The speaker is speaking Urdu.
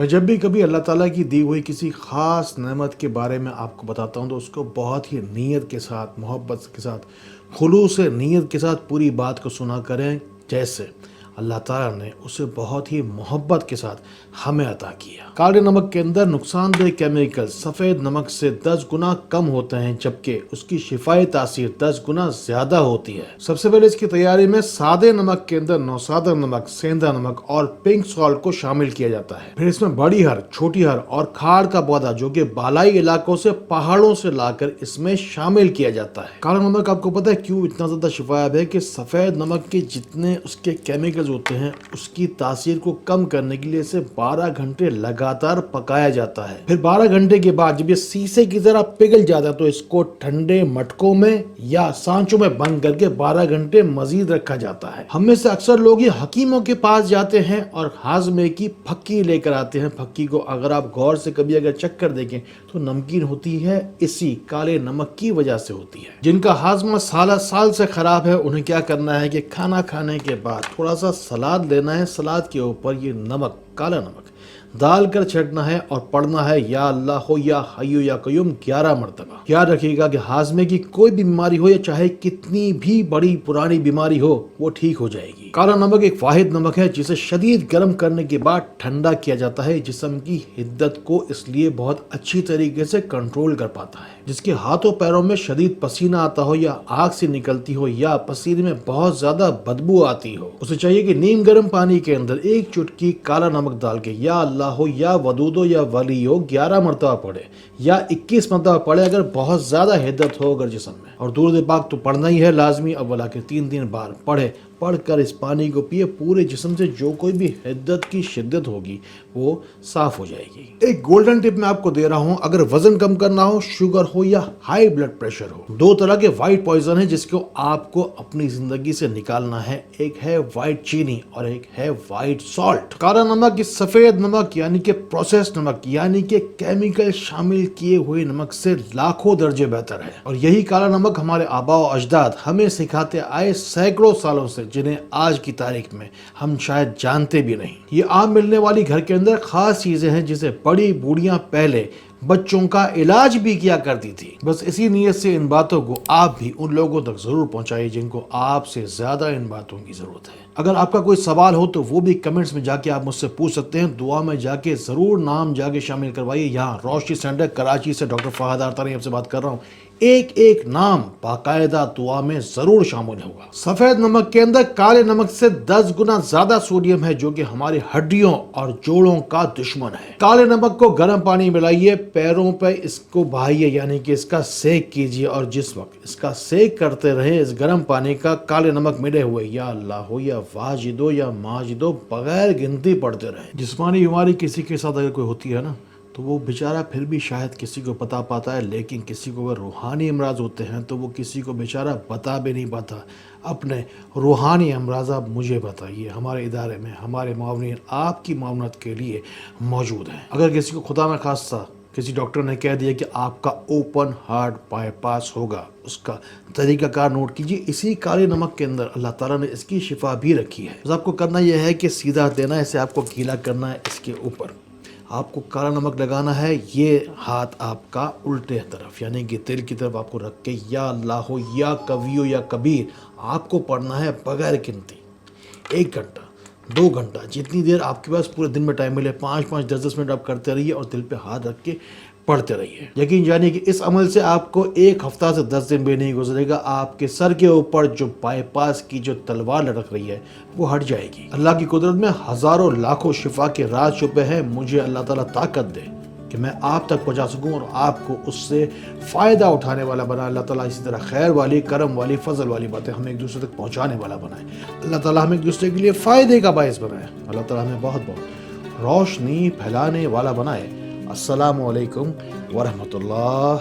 میں جب بھی کبھی اللہ تعالیٰ کی دی ہوئی کسی خاص نعمت کے بارے میں آپ کو بتاتا ہوں تو اس کو بہت ہی نیت کے ساتھ، محبت کے ساتھ، خلوص نیت کے ساتھ پوری بات کو سنا کریں، جیسے اللہ تعالیٰ نے اسے بہت ہی محبت کے ساتھ ہمیں عطا کیا۔ کالے نمک کے اندر نقصان دہ کیمیکل سفید نمک سے 10 گنا کم ہوتے ہیں، جبکہ اس کی شفائی تاثیر 10 گنا زیادہ ہوتی ہے۔ سب سے پہلے اس کی تیاری میں سادے نمک کے اندر نوسادر نمک، سیندا نمک اور پنک سالٹ کو شامل کیا جاتا ہے۔ پھر اس میں بڑی ہر، چھوٹی ہر اور کھاڑ کا پودا جو کہ بالائی علاقوں سے، پہاڑوں سے لا کر اس میں شامل کیا جاتا ہے۔ کالا نمک آپ کو پتہ ہے کیوں اتنا زیادہ شفایاب ہے؟ کہ سفید نمک کے جتنے اس کے کیمیکلز ہوتے ہیں اس کی تاثیر کو کم کرنے کے لیے اسے 12 گھنٹے لگاتار پکایا جاتا ہے۔ پھر 12 گھنٹے کے بعد جب یہ سیسے کی طرح پگھل جاتا ہے تو اس کو ٹھنڈے مٹکوں میں یا سانچوں میں بند کر کے 12 گھنٹے مزید رکھا جاتا ہے۔ ہم میں سے اکثر لوگ یہ حکیموں کے پاس جاتے ہیں اور ہاضمے کی پھکی لے کر آتے ہیں۔ پھکی کو اگر آپ غور سے کبھی اگر چک کر دیکھیں تو نمکین ہوتی ہے، اسی کالے نمک کی وجہ سے ہوتی ہے۔ جن کا ہاضمہ سال سے خراب ہے انہیں کیا کرنا ہے کہ کھانا کھانے کے بعد تھوڑا سا سلاد لینا ہے، سلاد کے اوپر یہ نمک، کالا نمک ڈال کر چھڑکنا ہے اور پڑھنا ہے یا اللہ ہو یا حیو یا قیوم 11 مرتبہ۔ یاد رکھیے گا کہ ہاضمے کی کوئی بھی بیماری ہو یا چاہے کتنی بھی بڑی پرانی بیماری ہو وہ ٹھیک ہو جائے گی۔ کالا نمک ایک واحد نمک ہے جسے شدید گرم کرنے کے بعد ٹھنڈا کیا جاتا ہے۔ جسم کی حدت کو اس لیے بہت اچھی طریقے سے کنٹرول کر پاتا ہے۔ جس کے ہاتھوں پیروں میں شدید پسینہ آتا ہو یا آگ سے نکلتی ہو یا پسینے میں بہت زیادہ بدبو آتی ہو، اسے چاہیے کہ نیم گرم پانی کے اندر ایک چٹکی کالا نمک ڈال کے یا اللہ ہو یا ودود ہو یا ولی ہو 11 مرتبہ پڑھے یا 21 مرتبہ پڑھے اگر بہت زیادہ حدت ہو اگر جسم میں، اور درود پاک تو پڑھنا ہی ہے لازمی، اولا کے 3 بار پڑھے، پڑھ کر اس پانی کو پیے، پورے جسم سے جو کوئی بھی حدت کی شدت ہوگی وہ صاف ہو جائے گی۔ ایک گولڈن ٹپ میں آپ کو دے رہا ہوں، اگر وزن کم کرنا ہو، شوگر ہو یا ہائی بلڈ پریشر ہو، 2 طرح کے وائٹ پوائزن ہیں جس کو آپ کو اپنی زندگی سے نکالنا ہے۔ ایک ہے وائٹ چینی اور ایک ہے وائٹ سالٹ۔ کالا نمک سفید نمک یعنی کہ پروسیس نمک یعنی کہ کیمیکل شامل کیے ہوئے نمک سے لاکھوں درجے بہتر ہے، اور یہی کالا نمک ہمارے آباء و اجداد ہمیں سکھاتے آئے سینکڑوں سالوں سے، جنہیں آج کی تاریخ میں ہم شاید جانتے بھی نہیں۔ یہ عام ملنے والی گھر کے اندر خاص چیزیں ہیں جسے بڑی بوڑھیاں پہلے بچوں کا علاج بھی کیا کرتی تھی۔ بس اسی نیت سے ان باتوں کو آپ بھی ان لوگوں تک ضرور پہنچائیے جن کو آپ سے زیادہ ان باتوں کی ضرورت ہے۔ اگر آپ کا کوئی سوال ہو تو وہ بھی کمنٹس میں جا کے آپ مجھ سے پوچھ سکتے ہیں۔ دعا میں جا کے ضرور نام جا کے شامل کروائیے۔ یہاں روشنی سینٹر کراچی سے ڈاکٹر فہد آرتانی آپ سے بات کر رہا ہوں۔ ایک نام باقاعدہ دعا میں ضرور شامل ہوگا۔ سفید نمک کے اندر کالے نمک سے 10 گنا زیادہ سوڈیم ہے جو کہ ہماری ہڈیوں اور جوڑوں کا دشمن ہے۔ کالے نمک کو گرم پانی ملائیے، پیروں پہ اس کو بہائیے یعنی کہ اس کا سیک کیجیے، اور جس وقت اس کا سیک کرتے رہے اس گرم پانی کا کالے نمک ملے ہوئے یا اللہ ہو یا واجدو یا ماجدو بغیر گنتی پڑھتے رہے۔ جسمانی بیماری کسی کے ساتھ اگر کوئی ہوتی ہے نا تو وہ بیچارہ پھر بھی شاید کسی کو بتا پاتا ہے، لیکن کسی کو اگر روحانی امراض ہوتے ہیں تو وہ کسی کو بیچارہ بتا بھی نہیں پاتا۔ اپنے روحانی امراض آپ مجھے بتائیے، ہمارے ادارے میں ہمارے معاونین آپ کی معاونت کے لیے موجود ہیں۔ اگر کسی کو خدا نخواستہ کسی ڈاکٹر نے کہہ دیا کہ آپ کا اوپن ہارٹ بائی پاس ہوگا، اس کا طریقہ کار نوٹ کیجیے۔ اسی کالے نمک کے اندر اللہ تعالیٰ نے اس کی شفا بھی رکھی ہے۔ بس آپ کو کرنا یہ ہے کہ سیدھا دینا ہے، اسے آپ کو گیلا کرنا ہے، اس کے اوپر آپ کو کالا نمک لگانا ہے۔ یہ ہاتھ آپ کا الٹے طرف یعنی کہ دل کی طرف آپ کو رکھ کے یا اللہ ہو یا کبیو یا کبیر آپ کو پڑھنا ہے بغیر گنتی، 1 گھنٹہ 2 گھنٹہ جتنی دیر آپ کے پاس پورے دن میں ٹائم ملے، 5 10 منٹ آپ کرتے رہیے اور دل پہ ہاتھ رکھ کے پڑھتے رہیے۔ یقین جانیے کہ اس عمل سے آپ کو 1 ہفتہ سے 10 دن بھی نہیں گزرے گا، آپ کے سر کے اوپر جو بائی پاس کی جو تلوار لٹک رہی ہے وہ ہٹ جائے گی۔ اللہ کی قدرت میں ہزاروں لاکھوں شفا کے راز چھپے ہیں۔ مجھے اللہ تعالیٰ طاقت دے کہ میں آپ تک پہنچا سکوں اور آپ کو اس سے فائدہ اٹھانے والا بنا۔ اللہ تعالیٰ اسی طرح خیر والی، کرم والی، فضل والی باتیں ہمیں ایک دوسرے تک پہنچانے والا بنائے۔ اللہ تعالیٰ ہمیں ایک دوسرے کے لیے فائدے کا باعث بنائے۔ اللہ تعالیٰ ہمیں بہت بہت روشنی پھیلانے والا بنائے۔ السلام علیکم ورحمۃ اللہ